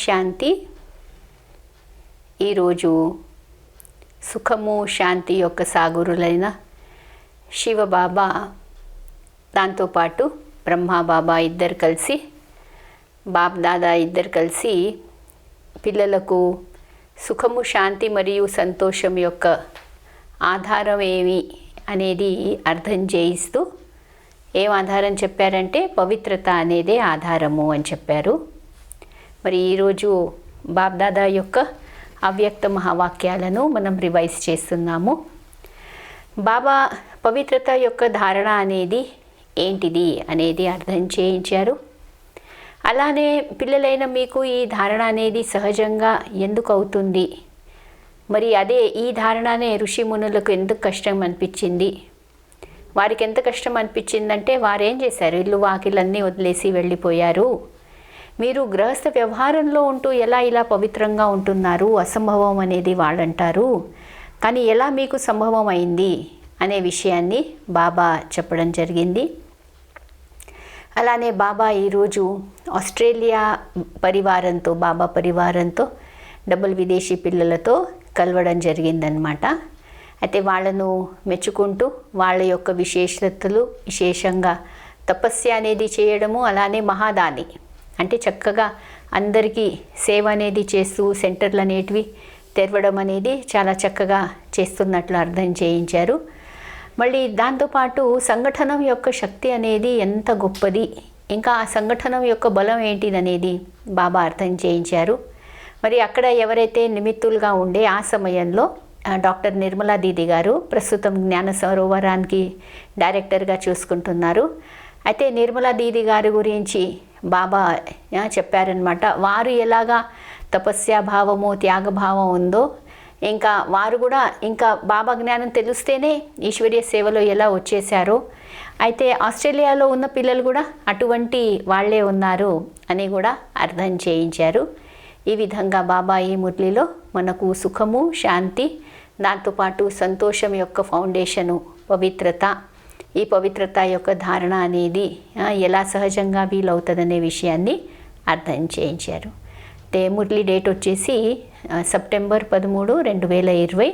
శాంతి. ఈరోజు సుఖము శాంతి యొక్క సాగురులైన శివబాబా, దాంతోపాటు బ్రహ్మబాబా ఇద్దరు కలిసి, బాప్ దాదా ఇద్దరు కలిసి పిల్లలకు సుఖము శాంతి మరియు సంతోషం యొక్క ఆధారం ఏమి అనేది అర్థం చేయిస్తూ ఏం ఆధారం చెప్పారంటే పవిత్రత అనేదే ఆధారము అని చెప్పారు. మరి ఈరోజు బాప్ దాదా యొక్క అవ్యక్త మహావాక్యాలను మనం రివైజ్ చేస్తున్నాము. బాబా పవిత్రత యొక్క ధారణ అనేది ఏంటిది అనేది అర్థం చేయించారు. అలానే పిల్లలైన మీకు ఈ ధారణ అనేది సహజంగా ఎందుకు అవుతుంది, మరి అదే ఈ ధారణనే ఋషి మునులకు ఎందుకు కష్టం అనిపించింది, వారికి ఎంత కష్టం అనిపించిందంటే వారేం చేశారు, ఇల్లు వాకిలన్నీ వదిలేసి వెళ్ళిపోయారు. మీరు గృహస్థ వ్యవహారంలో ఉంటూ ఎలా ఇలా పవిత్రంగా ఉంటున్నారు, అసంభవం అనేది వాళ్ళంటారు, కానీ ఎలా మీకు సంభవం అయింది అనే విషయాన్ని బాబా చెప్పడం జరిగింది. అలానే బాబా ఈరోజు ఆస్ట్రేలియా పరివారంతో, బాబా పరివారంతో డబుల్ విదేశీ పిల్లలతో కలవడం జరిగిందనమాట. అయితే వాళ్ళను మెచ్చుకుంటూ వాళ్ళ యొక్క విశేషతలు, విశేషంగా తపస్య అనేది చేయడము, అలానే మహాదాని అంటే చక్కగా అందరికీ సేవ అనేది చేస్తూ సెంటర్లు అనేటివి తెరవడం అనేది చాలా చక్కగా చేస్తున్నట్లు అర్థం చేయించారు. మళ్ళీ దాంతోపాటు సంఘటన యొక్క శక్తి అనేది ఎంత గొప్పది, ఇంకా ఆ సంఘటన యొక్క బలం ఏంటిదనేది బాబా అర్థం చేయించారు. మరి అక్కడ ఎవరైతే నిమిత్తులుగా ఉండే ఆ సమయంలో డాక్టర్ నిర్మలా దీది గారు ప్రస్తుతం జ్ఞాన సరోవరానికి డైరెక్టర్గా చూసుకుంటున్నారు. అయితే నిర్మలా దీది గారి గురించి బాబా చెప్పారనమాట. వారు ఎలాగా తపస్యాభావము, త్యాగభావం ఉందో, ఇంకా వారు కూడా ఇంకా బాబా జ్ఞానం తెలిస్తేనే ఈశ్వరీయ సేవలో ఎలా వచ్చేసారో, అయితే ఆస్ట్రేలియాలో ఉన్న పిల్లలు కూడా అటువంటి వాళ్ళే ఉన్నారు అని కూడా అర్థం చేయించారు. ఈ విధంగా బాబా ఈ మురళిలో మనకు సుఖము, శాంతి, దాంతోపాటు సంతోషం యొక్క ఫౌండేషను పవిత్రత, ఈ పవిత్రత యొక్క ధారణ అనేది ఎలా సహజంగా వీలవుతుందనే విషయాన్ని అర్థం చేయించారు. అంటే మురళి డేట్ వచ్చేసి సెప్టెంబర్ 13, 2020,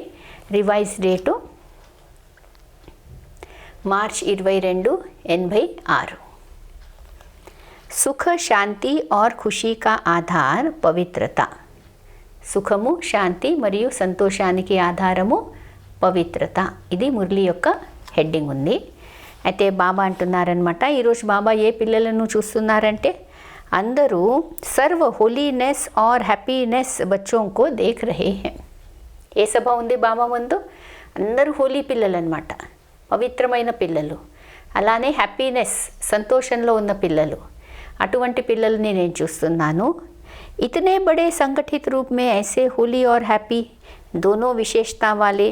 రివైజ్ డేటు మార్చ్ 22, 86. సుఖ శాంతి और खुशी का आधार పవిత్రత. సుఖము, శాంతి మరియు సంతోషానికి ఆధారము పవిత్రత. ఇది మురళి యొక్క హెడ్డింగ్ ఉంది. అయితే బాబా అంటున్నారనమాట, ఈరోజు బాబా ఏ పిల్లలను చూస్తున్నారంటే అందరూ సర్వ హోలీనెస్ और హ్యాపీనెస్ బచ్చోं को देख रहे हैं. ఏ సభ ఉంది బాబా ముందు? అందరూ హోలీ పిల్లలు అనమాట, పవిత్రమైన పిల్లలు, అలానే హ్యాపీనెస్ సంతోషంలో ఉన్న పిల్లలు. అటువంటి పిల్లల్ని నేను చూస్తున్నాను. इतने बड़े संगठित रूप में ऐसे होली और हैप्पी दोनों विशेषता वाले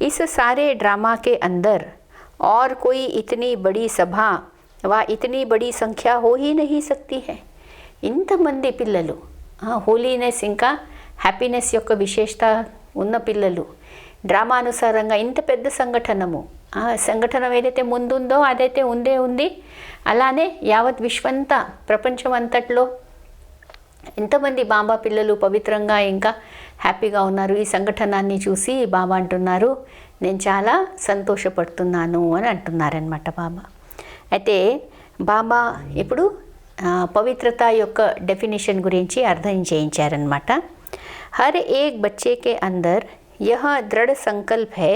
इस सारे ड्रामा के अंदर और कोई इतनी बड़ी सभा व इतनी बड़ी संख्या हो ही नहीं सकती है. ఇంతమంది పిల్లలు, హోలీనెస్ ఇంకా హ్యాపీనెస్ యొక్క విశేషత ఉన్న పిల్లలు, డ్రామానుసారంగా ఇంత పెద్ద సంఘటనము, ఆ సంఘటన ఏదైతే ముందుందో అదైతే ఉంది. అలానే యావత్ విశ్వంతా, ప్రపంచం అంతట్లో ఎంతమంది బాబా పిల్లలు పవిత్రంగా ఇంకా హ్యాపీగా ఉన్నారు. ఈ సంఘటనాన్ని చూసి బాబా అంటున్నారు, నేను చాలా సంతోషపడుతున్నాను అని అంటున్నారనమాట బాబా. అయితే బాబా ఇప్పుడు పవిత్రత యొక్క డెఫినేషన్ గురించి అర్థం చేయించారనమాట. హర్ ఏక్ బच्चे के अंदर यह दृढ़ संकल्प है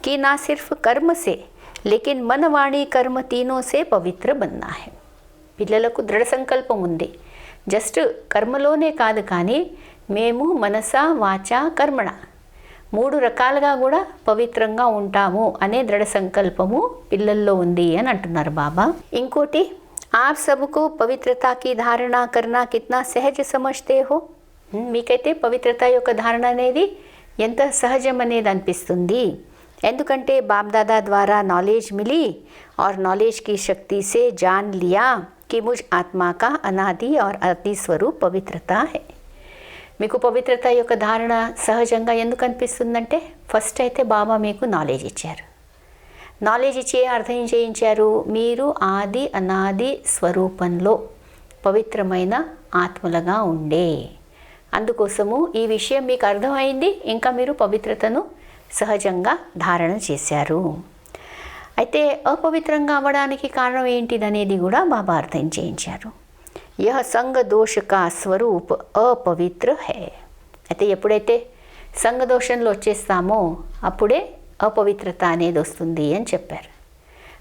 कि ना सिर्फ कर्म से लेकिन मन वाणी कर्म तीनों से पवित्र बनना है. పిల్లలకు దృఢ సంకల్పం ఉంది, జస్ట్ కర్మలోనే కాదు, కానీ మేము మనస, వాచ, కర్మణ 3 రకాలుగా కూడా పవిత్రంగా ఉంటాము అనే దృఢ సంకల్పము పిల్లల్లో ఉంది అని అంటున్నారు బాబా. ఇంకోటి, आप सबको పవిత్రతా की धारणा करना कितना सहज समझते हो. మీకైతే పవిత్రత యొక్క ధారణ అనేది ఎంత సహజం అనేది అనిపిస్తుంది, ఎందుకంటే బాప్ దాదా ద్వారా నాలెడ్జ్ మిली और नॉलेज की शक्ति से जान लिया कि मुझ आत्मा का अनादि और अति स्वरूप पवित्रता है. మీకు పవిత్రత యొక్క ధారణ సహజంగా ఎందుకు అనిపిస్తుందంటే, ఫస్ట్ అయితే బాబా మీకు నాలెడ్జ్ ఇచ్చారు. నాలెడ్జ్ ఇచ్చి అర్థం చేయించారు, మీరు ఆది అనాది స్వరూపంలో పవిత్రమైన ఆత్మలుగా ఉండే అందుకోసము ఈ విషయం మీకు అర్థమైంది, ఇంకా మీరు పవిత్రతను సహజంగా ధారణ చేశారు. అయితే అపవిత్రంగా అవ్వడానికి కారణం ఏంటిదనేది కూడా బాబా అర్థం చేయించారు. యహ సంగ దోష కా స్వరూప్ అపవిత్ర హై. అయితే ఎప్పుడైతే సంగదోషంలో వచ్చేస్తామో అప్పుడే అపవిత్రత అనేది వస్తుంది అని చెప్పారు.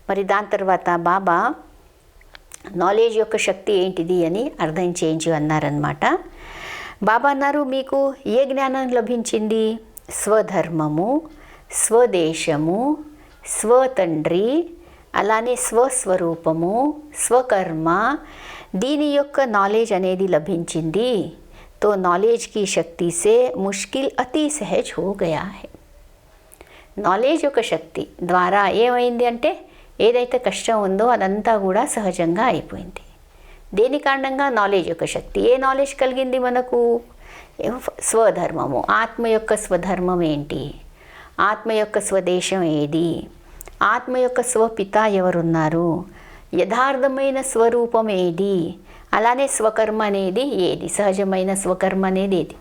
మరి దాని తర్వాత బాబా నాలెడ్జ్ యొక్క శక్తి ఏంటిది అని అర్థం చేయించి అన్నారనమాట. బాబా అన్నారు, మీకు ఏ జ్ఞానం లభించింది? స్వధర్మము, స్వదేశము, స్వతండ్రి, అలానే స్వస్వరూపము, స్వకర్మ, దీని యొక్క నాలెడ్జ్ అనేది లభించింది. తో నాలెడ్జ్ की शक्ति से मुश्किल अति सहज हो गया है. నాలెడ్జ్ యొక్క శక్తి ద్వారా ఏమైంది అంటే ఏదైతే కష్టం ఉందో అదంతా కూడా సహజంగా అయిపోయింది. దేని కారణంగా? నాలెడ్జ్ యొక్క శక్తి. ఏ నాలెడ్జ్ కలిగింది మనకు? స్వధర్మము. ఆత్మ యొక్క స్వధర్మం ఏంటి? ఆత్మ యొక్క స్వదేశం ఏది? ఆత్మ యొక్క స్వపిత ఎవరున్నారు? యథార్థమైన స్వరూపం ఏది? అలానే స్వకర్మ అనేది ఏది? సహజమైన స్వకర్మ అనేది ఏది?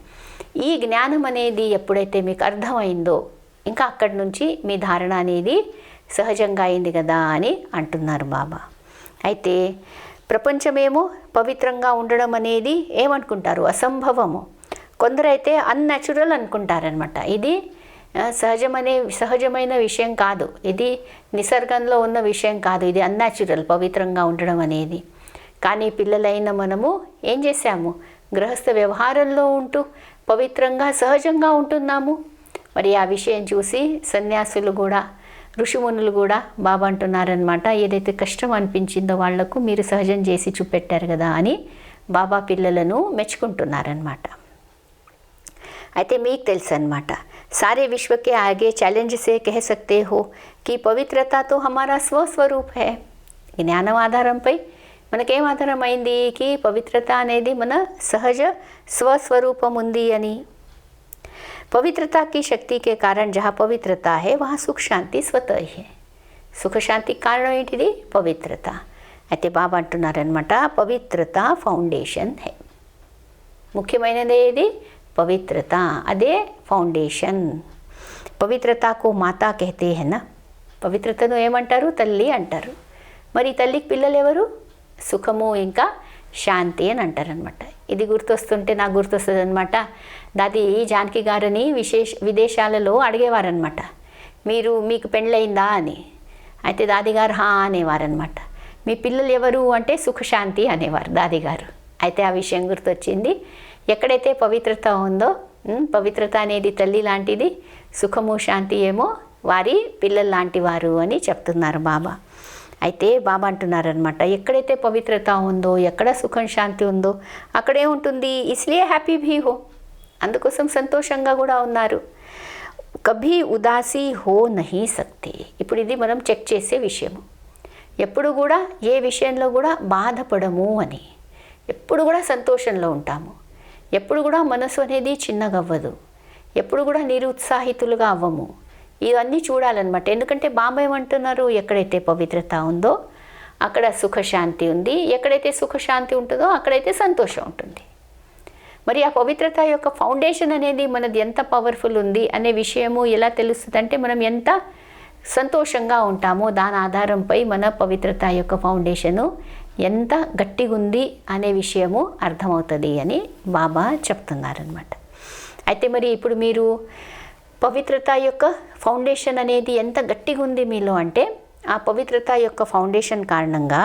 ఈ జ్ఞానం అనేది ఎప్పుడైతే మీకు అర్థమైందో ఇంకా అక్కడి నుంచి మీ ధారణ అనేది సహజంగా అయింది కదా అని అంటున్నారు బాబా. అయితే ప్రపంచమేమో పవిత్రంగా ఉండడం అనేది ఏమనుకుంటారు? అసంభవము. కొందరైతే అన్యాచురల్ అనుకుంటారనమాట. ఇది సహజమైన విషయం కాదు, ఇది నిసర్గంలో ఉన్న విషయం కాదు, ఇది అన్యాచురల్ పవిత్రంగా ఉండడం అనేది. కానీ పిల్లలైన మనము ఏం చేశాము? గృహస్థ వ్యవహారంలో ఉంటూ పవిత్రంగా సహజంగా ఉంటున్నాము. మరి ఆ విషయం చూసి సన్యాసులు కూడా, ఋషిమునులు కూడా బాబా అంటున్నారనమాట, ఏదైతే కష్టం అనిపించిందో వాళ్లకు మీరు సహజం చేసి చూపెట్టారు కదా అని బాబా పిల్లలను మెచ్చుకుంటున్నారనమాట. అయితే మీకు తెలుసు అనమాట, सारे विश्व के आगे चैलेंज से कह सकते हो कि पवित्रता तो हमारा स्वस्वरूप है. జ్ఞానం ఆధారంపై మనకేం ఆధారమైంది? కి పవిత్రత అనేది మన సహజ స్వస్వరూపం ఉంది అని. पवित्रता की शक्ति के कारण जहाँ पवित्रता है वहाँ सुख शांति स्वतः ही है. సుఖ శాంతి కారణం ఏంటిది? పవిత్రత. అయితే బాబా అంటున్నారనమాట, పవిత్రత ఫౌండేషన్ హై. ముఖ్యమైనది ఏది? పవిత్రత. అదే ఫౌండేషన్. పవిత్రతకు మాతా కహతే హేనా. పవిత్రతను ఏమంటారు? తల్లి అంటారు. మరి తల్లికి పిల్లలు ఎవరు? సుఖము ఇంకా శాంతి అని అంటారనమాట. ఇది గుర్తొస్తుంటే నాకు గుర్తొస్తుంది అనమాట. దాది జానకి గారని విదేశాలలో అడిగేవారనమాట, మీకు పెళ్ళయిందా అని. అయితే దాదిగారు హా అనేవారనమాట. మీ పిల్లలు ఎవరు అంటే సుఖశాంతి అనేవారు దాదిగారు. అయితే ఆ విషయం గుర్తొచ్చింది. ఎక్కడైతే పవిత్రత ఉందో, పవిత్రత అనేది తల్లి లాంటిది, సుఖము శాంతి ఏమో వారి పిల్లలు లాంటి వారు అని చెప్తున్నారు బాబా. అయితే బాబా అంటున్నారనమాట, ఎక్కడైతే పవిత్రత ఉందో, ఎక్కడ సుఖం శాంతి ఉందో అక్కడే ఉంటుంది. ఇస్లియే హ్యాపీ భీ హో, అందుకోసం సంతోషంగా కూడా ఉన్నారు. కభీ ఉదాసీ హో నహీ సక్తే. ఇప్పుడు ఇది మనం చెక్ చేసే విషయము. ఎప్పుడు కూడా ఏ విషయంలో కూడా బాధపడము అని, ఎప్పుడు కూడా సంతోషంలో ఉంటాము. ఎప్పుడు కూడా మనసు అనేది చిన్నగవ్వదు, ఎప్పుడు కూడా నిరుత్సాహితులుగా అవ్వము. ఇవన్నీ చూడాలన్నమాట. ఎందుకంటే బాబా ఏమంటున్నారు, ఎక్కడైతే పవిత్రత ఉందో అక్కడ సుఖశాంతి ఉంది, ఎక్కడైతే సుఖశాంతి ఉంటుందో అక్కడైతే సంతోషం ఉంటుంది. మరి ఆ పవిత్రత యొక్క ఫౌండేషన్ అనేది మనది ఎంత పవర్ఫుల్ ఉంది అనే విషయము ఎలా తెలుస్తుంది అంటే, మనం ఎంత సంతోషంగా ఉంటామో దాని ఆధారంపై మన పవిత్రత యొక్క ఫౌండేషను ఎంత గట్టిగా ఉంది అనే విషయము అర్థమవుతుంది అని బాబా చెప్తున్నారనమాట. అయితే మరి ఇప్పుడు మీరు పవిత్రత యొక్క ఫౌండేషన్ అనేది ఎంత గట్టిగా ఉంది మీలో అంటే, ఆ పవిత్రత యొక్క ఫౌండేషన్ కారణంగా,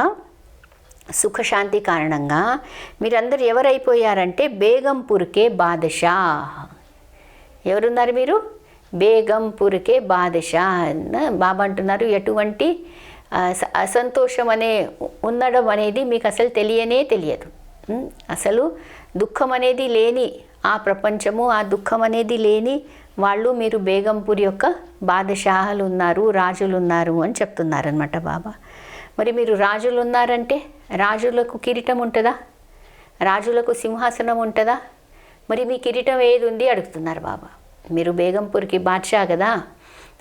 సుఖశాంతి కారణంగా మీరందరూ ఎవరైపోయారంటే బేగంపూర్కే బాదషా. ఎవరున్నారు మీరు? బేగంపూర్కే బాదషా. బాబా అంటున్నారు, ఎటువంటి అసంతోషం అనే ఉండడం అనేది మీకు అసలు తెలియదు. అసలు దుఃఖం అనేది లేని ఆ ప్రపంచము, ఆ దుఃఖం అనేది లేని వాళ్ళు మీరు బేగంపూర్ యొక్క బాదషాహలు ఉన్నారు, రాజులు ఉన్నారు అని చెప్తున్నారనమాట బాబా. మరి మీరు రాజులు ఉన్నారంటే రాజులకు కిరీటం ఉంటుందా? రాజులకు సింహాసనం ఉంటుందా? మరి మీ కిరీటం ఏది ఉంది అడుగుతున్నారు బాబా. మీరు బేగంపూర్కి బాద్షా కదా,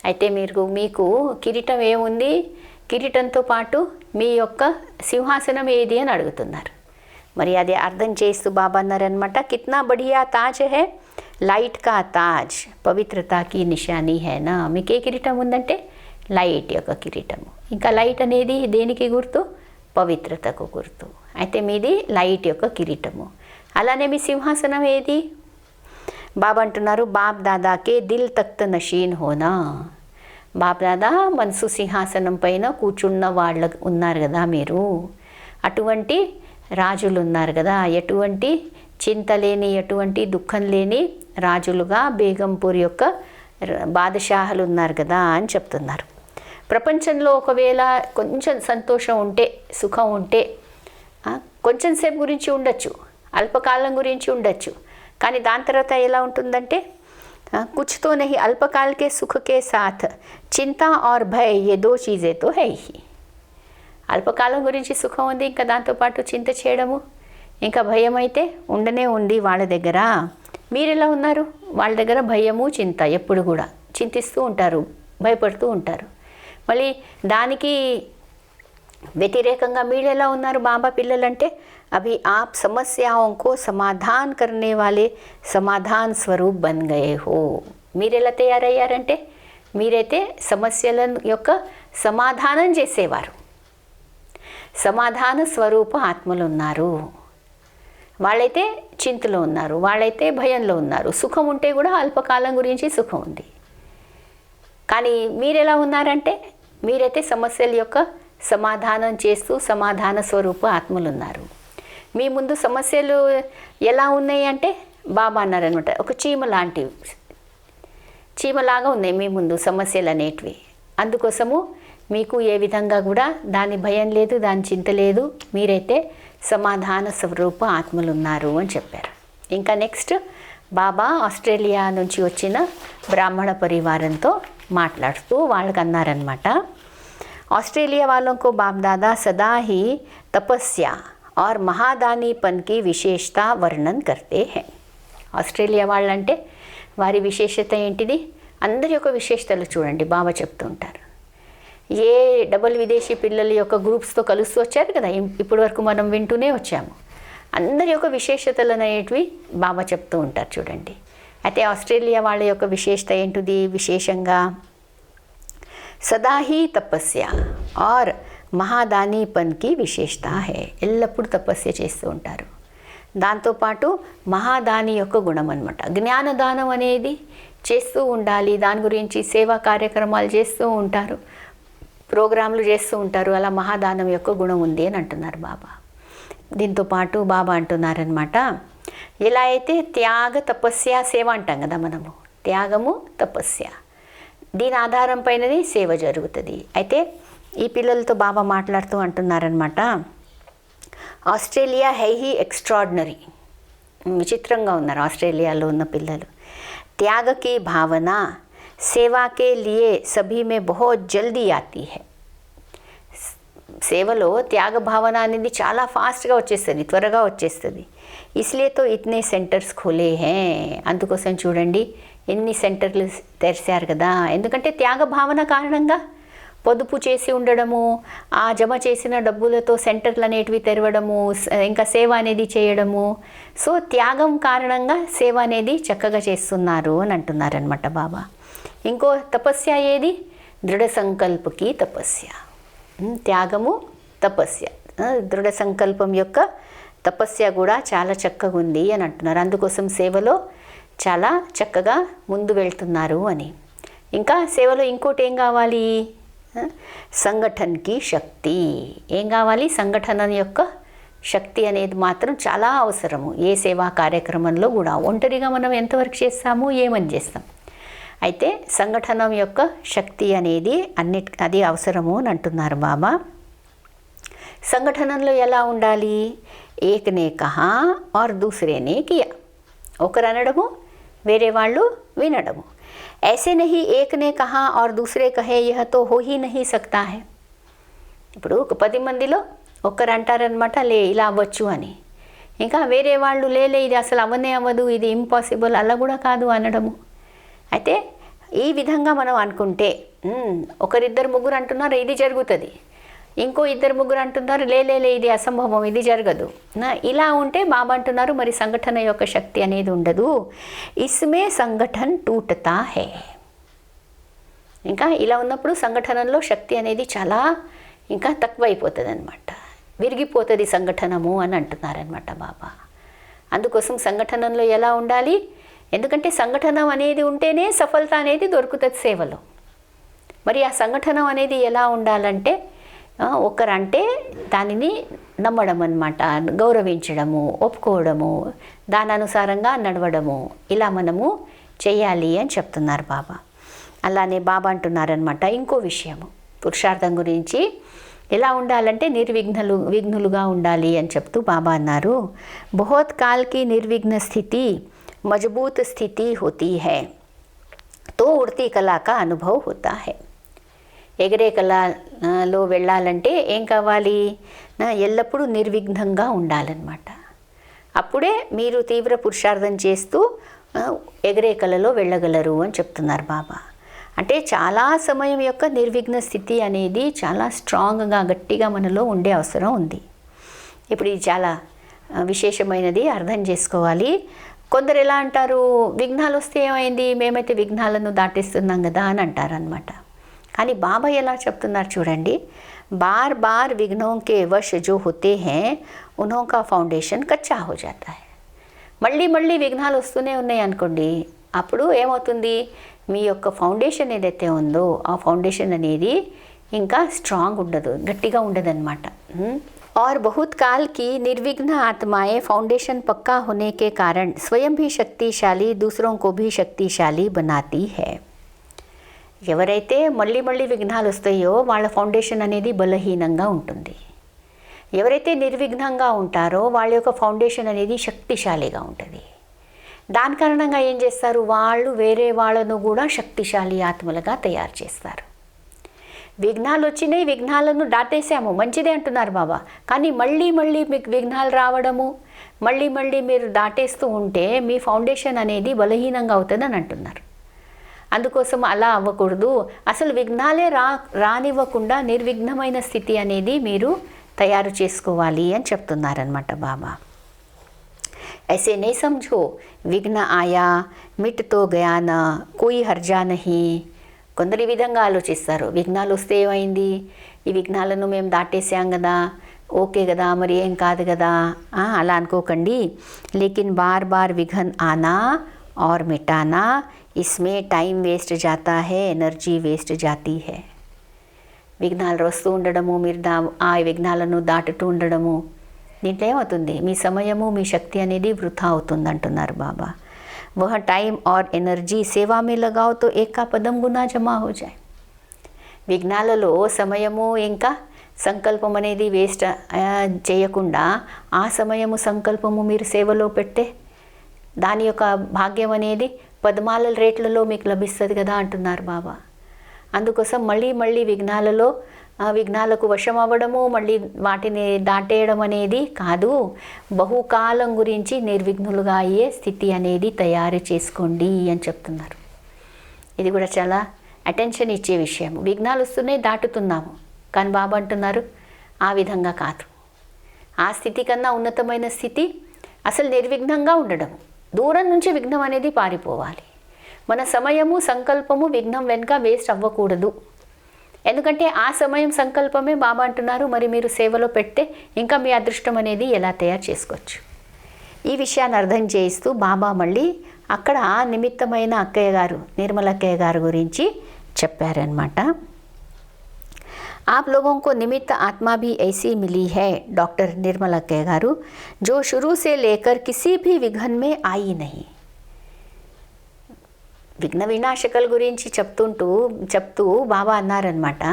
అయితే మీకు కిరీటం ఏముంది? కిరీటంతో పాటు మీ యొక్క సింహాసనం ఏది అని అడుగుతున్నారు. మరి అది అర్థం చేస్తూ బాబా అన్నారనమాట, కిత్నా బఢియా తాజ్ హే, లైట్ కా తాజ్ పవిత్రతాకి నిశానీ హేనా. మీకు ఏ కిరీటం ఉందంటే లైట్ యొక్క కిరీటము. ఇంకా లైట్ అనేది దేనికి గుర్తు? పవిత్రతకు గుర్తు. అయితే మీది లైట్ యొక్క కిరీటము. అలానే మీ సింహాసనం ఏది? బాబా అంటున్నారు, బాప్ దాదాకే దిల్ తఖ్త్ నషీన్ హోనా. బాప్ దాదా మనసు సింహాసనం పైన కూర్చున్న వాళ్ళ ఉన్నారు కదా మీరు. అటువంటి రాజులు ఉన్నారు కదా, ఎటువంటి చింత లేని, ఎటువంటి దుఃఖం లేని రాజులుగా బేగంపూర్ యొక్క బాదషాహులు ఉన్నారు కదా అని చెప్తున్నారు. ప్రపంచంలో ఒకవేళ కొంచెం సంతోషం ఉంటే, సుఖం ఉంటే కొంచెం సేపు గురించి ఉండొచ్చు, అల్పకాలం గురించి ఉండొచ్చు. కానీ దాని తర్వాత ఎలా ఉంటుందంటే, కుచ్తో నహి అల్పకాల్ కే సుఖ్ కే సాథ్ చింతా और భయ్ ये दो चीज़ें तो है ही. అల్పకాలం గురించి సుఖం ఉంది, ఇంకా దాంతోపాటు చింత చేయడము, ఇంకా భయం అయితే ఉండనే ఉంది వాళ్ళ దగ్గర. మీరు ఎలా ఉన్నారు? వాళ్ళ దగ్గర భయము చింత ఎప్పుడు కూడా చింతిస్తూ ఉంటారు, భయపడుతూ ఉంటారు. మళ్ళీ దానికి వ్యతిరేకంగా మీరు ఎలా ఉన్నారు బాబా పిల్లలంటే, అభి ఆప్ సమస్యాओं को समाधान करने वाले समाधान स्वरूप बन गए हो. మీరు ఎలా తయారయ్యారంటే, మీరైతే సమస్యల యొక్క సమాధానం చేసేవారు, సమాధాన స్వరూప ఆత్మలు ఉన్నారు. వాళ్ళైతే చింతలో ఉన్నారు, వాళ్ళైతే భయంలో ఉన్నారు. సుఖం ఉంటే కూడా అల్పకాలం గురించి సుఖం ఉంది. కానీ మీరు ఎలా ఉన్నారంటే, మీరైతే సమస్యల యొక్క సమాధానం చేస్తూ సమాధాన స్వరూప ఆత్మలు ఉన్నారు. మీ ముందు సమస్యలు ఎలా ఉన్నాయి అంటే, బాబా అన్నారనమాట, ఒక చీమలాగా ఉన్నాయి మీ ముందు సమస్యలు అనేటివి. అందుకోసము మీకు ఏ విధంగా కూడా దాని భయం లేదు, దాని చింత లేదు. మీరైతే సమాధాన స్వరూప ఆత్మలు ఉన్నారు అని చెప్పారు. ఇంకా నెక్స్ట్ బాబా ఆస్ట్రేలియా నుంచి వచ్చిన బ్రాహ్మణ పరివారంతో మాట్లాడుతూ వాళ్ళకి అన్నారనమాట, ऑस्ट्रेलिया वालों को बाप दादा सदा ही तपस्या और महादानीपन की विशेषता वर्णन करते हैं. ఆస్ట్రేలియా వాళ్ళంటే వారి విశేషత ఏంటిది? అందరి యొక్క విశేషతలు చూడండి బాబా చెప్తూ ఉంటారు. ఏ డబుల్ విదేశీ పిల్లల యొక్క గ్రూప్స్తో కలుస్తూ వచ్చారు కదా, ఇప్పటి వరకు మనం వింటూనే వచ్చాము. అందరి యొక్క విశేషతలు అనేటివి బాబా చెప్తూ ఉంటారు చూడండి. అయితే ఆస్ట్రేలియా వాళ్ళ యొక్క విశేషత ఏంటిది? విశేషంగా సదా హీ తపస్య ఆర్ మహాదానీపన్కి విశేషత హే. ఎల్లప్పుడూ తపస్య చేస్తూ ఉంటారు. దాంతోపాటు మహాదాని యొక్క గుణం అనమాట. జ్ఞానదానం అనేది చేస్తూ ఉండాలి, దాని గురించి సేవా కార్యక్రమాలు చేస్తూ ఉంటారు, ప్రోగ్రాంలు చేస్తూ ఉంటారు. అలా మహాదానం యొక్క గుణం ఉంది అని అంటున్నారు బాబా. దీంతోపాటు బాబా అంటున్నారనమాట, ఎలా అయితే త్యాగ తపస్య సేవ అంటాం కదా మనము, త్యాగము తపస్య, దీని ఆధారం పైనది సేవ జరుగుతుంది. అయితే ఈ పిల్లలతో బాబా మాట్లాడుతూ అంటున్నారనమాట, ఆస్ట్రేలియా హై హీ ఎక్స్ట్రాడినరీ. విచిత్రంగా ఉన్నారు ఆస్ట్రేలియాలో ఉన్న పిల్లలు. త్యాగకి భావన సేవాకే లియే సభీ మే బహుత్ జల్దీ ఆతీ హై. సేవలో త్యాగ భావన అనేది చాలా ఫాస్ట్గా వచ్చేస్తుంది, త్వరగా వచ్చేస్తుంది. ఇస్లియే తో ఇతనే సెంటర్స్ ఖోలే హే. అందుకోసం చూడండి ఎన్ని సెంటర్లు తెరిచారు కదా. ఎందుకంటే త్యాగ భావన కారణంగా పొదుపు చేసి ఉండడము, ఆ జమ చేసిన డబ్బులతో సెంటర్లు అనేటివి తెరవడము, ఇంకా సేవ అనేది చేయడము. సో త్యాగం కారణంగా సేవ అనేది చక్కగా చేస్తున్నారు అని అంటున్నారనమాట బాబా. ఇంకో తపస్య ఏది? దృఢ సంకల్పకి తపస్య. త్యాగము తపస్య, దృఢ సంకల్పం యొక్క తపస్య కూడా చాలా చక్కగా ఉంది అని అంటున్నారు. అందుకోసం సేవలో చాలా చక్కగా ముందు వెళ్తున్నారు అని. ఇంకా సేవలో ఇంకోటి ఏం కావాలి? సంఘటనకి శక్తి. ఏం కావాలి? సంఘటన యొక్క శక్తి అనేది మాత్రం చాలా అవసరము ఏ సేవా కార్యక్రమంలో కూడా. ఒంటరిగా మనం ఎంతవరకు చేస్తాము, ఏమని చేస్తాం. అయితే సంఘటన యొక్క శక్తి అనేది అది అవసరము అని అంటున్నారు బాబా. సంఘటనలో ఎలా ఉండాలి? ఏకనే కహా और दूसरे కియా. ఒకరు అనడము, వేరే వాళ్ళు వినడము. ऐसे नहीं एक ने कहा और दूसरे कहे यह तो हो ही नहीं सकता है. ఇప్పుడు ఒక 10 మందిలో ఒక్కరు అంటారనమాట, లే ఇలా అవ్వచ్చు అని. ఇంకా వేరే వాళ్ళు లేలే ఇది అసలు అవనే అవ్వదు, ఇది ఇంపాసిబుల్, అలా కూడా కాదు అనడము. అయితే ఈ విధంగా మనం అనుకుంటే ఒకరిద్దరు ముగ్గురు అంటున్నారు ఇది జరుగుతుంది, ఇంకో ఇద్దరు ముగ్గురు అంటున్నారు లే ఇది అసంభవం, ఇది జరగదు. ఇలా ఉంటే బాబా అంటున్నారు మరి సంఘటన యొక్క శక్తి అనేది ఉండదు. ఇస్మే సంఘటన టూటతా హే. ఇంకా ఇలా ఉన్నప్పుడు సంఘటనలో శక్తి అనేది చాలా ఇంకా తక్కువైపోతుంది అనమాట, విరిగిపోతుంది సంఘటనము అని అంటున్నారనమాట బాబా. అందుకోసం సంఘటనలో ఎలా ఉండాలి, ఎందుకంటే సంఘటన అనేది ఉంటేనే సఫలత అనేది దొరుకుతుంది సేవలో. మరి ఆ సంఘటన అనేది ఎలా ఉండాలంటే ఒకరంటే దానిని నమ్మడం అన్నమాట, గౌరవించడము, ఒప్పుకోవడము, దాని అనుసారంగా నడవడము, ఇలా మనము చేయాలి అని చెప్తున్నారు బాబా. అలానే బాబా అంటున్నారనమాట ఇంకో విషయము పురుషార్థం గురించి ఎలా ఉండాలంటే విఘ్నులుగా ఉండాలి అని చెప్తూ బాబా అన్నారు, బహుత్ కాల్ కి నిర్విఘ్న స్థితి మజబూత్ స్థితి హోతీ హై, తో ఉడతీ కళా కా అనుభవ్ హోతా హై. ఎగరే కళలో వెళ్ళాలంటే ఏం కావాలి, ఎల్లప్పుడూ నిర్విఘ్నంగా ఉండాలన్నమాట. అప్పుడే మీరు తీవ్ర పురుషార్థం చేస్తూ ఎగరే కళలో వెళ్ళగలరు అని చెప్తున్నారు బాబా. అంటే చాలా సమయం యొక్క నిర్విఘ్న స్థితి అనేది చాలా స్ట్రాంగ్గా గట్టిగా మనలో ఉండే అవసరం ఉంది. ఇప్పుడు ఇది చాలా విశేషమైనది, అర్థం చేసుకోవాలి. కొందరు ఎలా అంటారు, విఘ్నాలు వస్తే ఏమైంది, మేమైతే విఘ్నాలను దాటేస్తున్నాం కదా అని అంటారనమాట. కానీ బాబా ఎలా చెప్తున్నారు చూడండి, బార్ బార్ విఘ్నోं के वश जो होते हैं उन्हों का फाउंडेशन कच्चा हो जाता है. మళ్ళీ విఘ్నాలు వస్తూనే ఉన్నాయి అనుకోండి, అప్పుడు ఏమవుతుంది, మీ యొక్క ఫౌండేషన్ ఏదైతే ఉందో ఆ ఫౌండేషన్ అనేది ఇంకా స్ట్రాంగ్ ఉండదు, గట్టిగా ఉండదన్నమాట. और बहुत काल की निर्विघ्न आत्माएं फाउंडेशन पक्का होने के कारण स्वयं भी शक्तिशाली दूसरों को भी शक्तिशाली बनाती है. ఎవరైతే మళ్ళీ విఘ్నాలు వస్తాయో వాళ్ళ ఫౌండేషన్ అనేది బలహీనంగా ఉంటుంది. ఎవరైతే నిర్విఘ్నంగా ఉంటారో వాళ్ళ యొక్క ఫౌండేషన్ అనేది శక్తిశాలిగా ఉంటుంది. దాని కారణంగా ఏం చేస్తారు, వాళ్ళు వేరే వాళ్ళను కూడా శక్తిశాలి ఆత్మలుగా తయారు చేస్తారు. విఘ్నాలు వచ్చినాయి, విఘ్నాలను దాటేసాము, మంచిదే అంటున్నారు బాబా. కానీ మళ్ళీ మీకు విఘ్నాలు రావడము, మళ్ళీ మీరు దాటేస్తూ ఉంటే మీ ఫౌండేషన్ అనేది బలహీనంగా అవుతుందని అంటున్నారు. అందుకోసం అలా అవ్వకూడదు, అసలు విఘ్నాలే రానివ్వకుండా నిర్విఘ్నమైన స్థితి అనేది మీరు తయారు చేసుకోవాలి అని చెప్తున్నారనమాట బాబా. ऐसे नहीं समझो విఘ్న ఆయా మిట్ తో గయా నా కోయి హర్జా నహీ. కొందరు ఈ విధంగా ఆలోచిస్తారు, విఘ్నాలు వస్తే ఏమైంది, ఈ విఘ్నాలను మేము దాటేసాం కదా, ఓకే కదా, మరి ఏం కాదు కదా, అలా అనుకోకండి. లేకిన్ బార్ బార్ విఘ్న ఆనా और मिटाना इसमें टाइम वेस्ट जाता है, एनर्जी वेस्ट जाती है. విఘ్నాలు వస్తూ ఉండడము, మీరు ఆ విఘ్నాలను దాటుతూ ఉండడము, దీంట్లో ఏమవుతుంది, మీ సమయము మీ శక్తి అనేది వృధా అవుతుంది అంటున్నారు బాబా. वह टाइम और एनर्जी सेवा में लगाओ तो एक का पदम गुना जमा हो जाए. విఘ్నాలలో సమయము ఇంకా సంకల్పం అనేది వేస్ట్ చేయకుండా ఆ సమయము సంకల్పము మీరు సేవలో పెడితే దాని యొక్క భాగ్యం అనేది పద్మాల రేట్లలో మీకు లభిస్తుంది కదా అంటున్నారు బాబా. అందుకోసం మళ్ళీ విఘ్నాలకు వశం అవ్వడము, మళ్ళీ వాటిని దాటేయడం అనేది కాదు, బహుకాలం గురించి నిర్విఘ్నులుగా అయ్యే స్థితి అనేది తయారు చేసుకోండి అని చెప్తున్నారు. ఇది కూడా చాలా అటెన్షన్ ఇచ్చే విషయం. విఘ్నాలు వస్తున్నాయి, దాటుతున్నాము, కానీ బాబా అంటున్నారు ఆ విధంగా కాదు. ఆ స్థితి కన్నా ఉన్నతమైన స్థితి అసలు నిర్విఘ్నంగా ఉండడం, దూరం నుంచి విఘ్నం అనేది పారిపోవాలి. మన సమయము సంకల్పము విఘ్నం వెనుక వేస్ట్ అవ్వకూడదు. ఎందుకంటే ఆ సమయం సంకల్పమే బాబా అంటున్నారు మరి మీరు సేవలో పెడితే ఇంకా మీ అదృష్టం అనేది ఎలా తయారు చేసుకోవచ్చు. ఈ విషయాన్ని అర్థం చేయిస్తూ బాబా మళ్ళీ అక్కడ నిమిత్తమైన అక్కయ్య గారు, నిర్మల అక్కయ్య గారు గురించి చెప్పారనమాట. आप लोगों को निमित्त आत्मा भी ऐसी मिली है डॉक्टर निर्मला अक्कయ్య గారు, जो शुरू से लेकर किसी भी विघ्न में आई नहीं. విఘ్న వినాశకుల గురించి చెప్తూ బాబా అన్నారనమాట,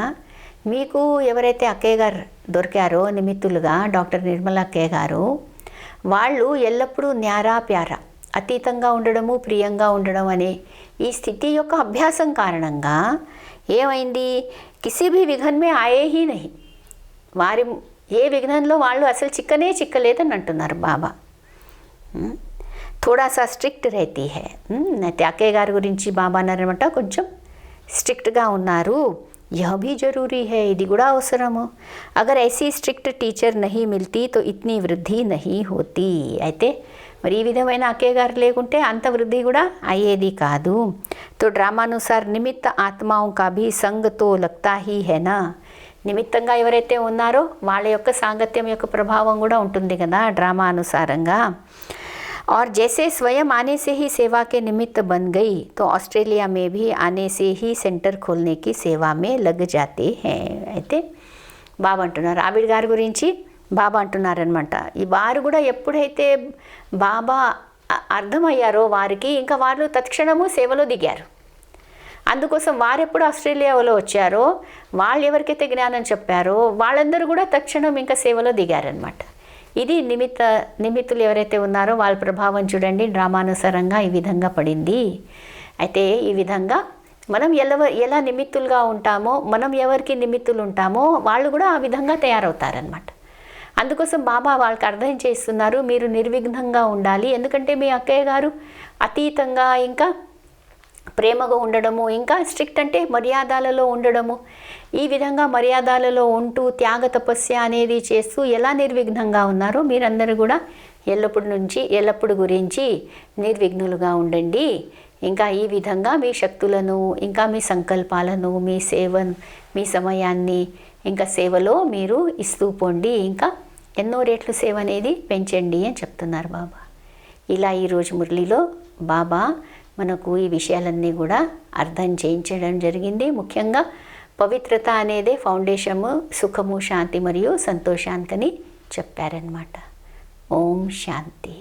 మీకు ఎవరైతే అక్కయ్య గారు దొరికారో నిమిత్తులుగా డాక్టర్ నిర్మల అక్కయ్య గారు, వాళ్ళు ఎల్లప్పుడూ న్యారా ప్యారా అతీతంగా ఉండడము, ప్రియంగా ఉండడం అనే ఈ స్థితి యొక్క అభ్యాసం కారణంగా ఏమైంది, కిసి భీ విఘ్నమే ఆయే హీ నహీ. వారి ఏ విఘ్నంలో వాళ్ళు అసలు చిక్కలేదని అంటున్నారు బాబా. థోడా సా స్ట్రిక్ట్ రైతీ హై. అయితే అక్కయ్య గారి గురించి బాబా అన్నారనమాట కొంచెం స్ట్రిక్ట్గా ఉన్నారు. यह भी जरूरी है, ఇది కూడా అవసరము. అగర్ ऐसी స్ట్రిక్ట్ టీచర్ नहीं मिलती तो इतनी వృద్ధి नहीं होती. అయితే మరి ఈ విధమైన అక్కయ్య గారు లేకుంటే అంత వృద్ధి కూడా అయ్యేది కాదు. तो డ్రామానుసార్ నిమిత్త ఆత్మాओं का भी संग तो लगता ही है ना. నిమిత్తంగా ఎవరైతే ఉన్నారో వాళ్ళ యొక్క సాంగత్యం యొక్క ప్రభావం కూడా ఉంటుంది కదా డ్రామా అనుసారంగా. और जैसे स्वयं आने से ही सेवा के निमित्त बन गई तो ऑस्ट्रेलिया में भी आने से ही सेंटर खोलने की सेवा में लग जाते हैं. అయితే బాబా అంటున్నారు, ఆవిడ గారి గురించి బాబా అంటున్నారనమాట. ఈ వారు కూడా ఎప్పుడైతే బాబా అర్థమయ్యారో వారికి, ఇంకా వారు తత్క్షణము సేవలో దిగారు. అందుకోసం వారెప్పుడు ఆస్ట్రేలియాలో వచ్చారో వాళ్ళు ఎవరికైతే జ్ఞానం చెప్పారో వాళ్ళందరూ కూడా తక్షణం ఇంకా సేవలో దిగారనమాట. ఇది నిమిత్తులు ఎవరైతే ఉన్నారో వాళ్ళ ప్రభావం చూడండి డ్రామానుసారంగా ఈ విధంగా పడింది. అయితే ఈ విధంగా మనం ఎలా నిమిత్తులుగా ఉంటామో, మనం ఎవరికి నిమిత్తులు ఉంటామో వాళ్ళు కూడా ఆ విధంగా తయారవుతారనమాట. అందుకోసం బాబా వాళ్ళకి అర్థం చేస్తున్నారు, మీరు నిర్విఘ్నంగా ఉండాలి. ఎందుకంటే మీ అక్కయ్య గారు అతీతంగా ఇంకా ప్రేమగా ఉండడము, ఇంకా స్ట్రిక్ట్ అంటే మర్యాదలలో ఉండడము, ఈ విధంగా మర్యాదలలో ఉంటూ త్యాగ తపస్య అనేది చేస్తూ ఎలా నిర్విఘ్నంగా ఉన్నారో మీరందరూ కూడా ఎల్లప్పుడు గురించి నిర్విఘ్నులుగా ఉండండి. ఇంకా ఈ విధంగా మీ శక్తులను, ఇంకా మీ సంకల్పాలను, మీ సమయాన్ని ఇంకా సేవలో మీరు ఇస్తూ పోండి. ఇంకా ఎన్నో రెట్లు సేవ అనేది పెంచండి అని చెప్తున్నారు బాబా. ఇలా ఈరోజు మురళిలో బాబా మనకు ఈ విషయాలన్నీ కూడా అర్థం చేయించడం జరిగింది. ముఖ్యంగా పవిత్రత అనేదే ఫౌండేషను, సుఖము, శాంతి మరియు సంతోషానికని చెప్పారనమాట. ఓం శాంతి.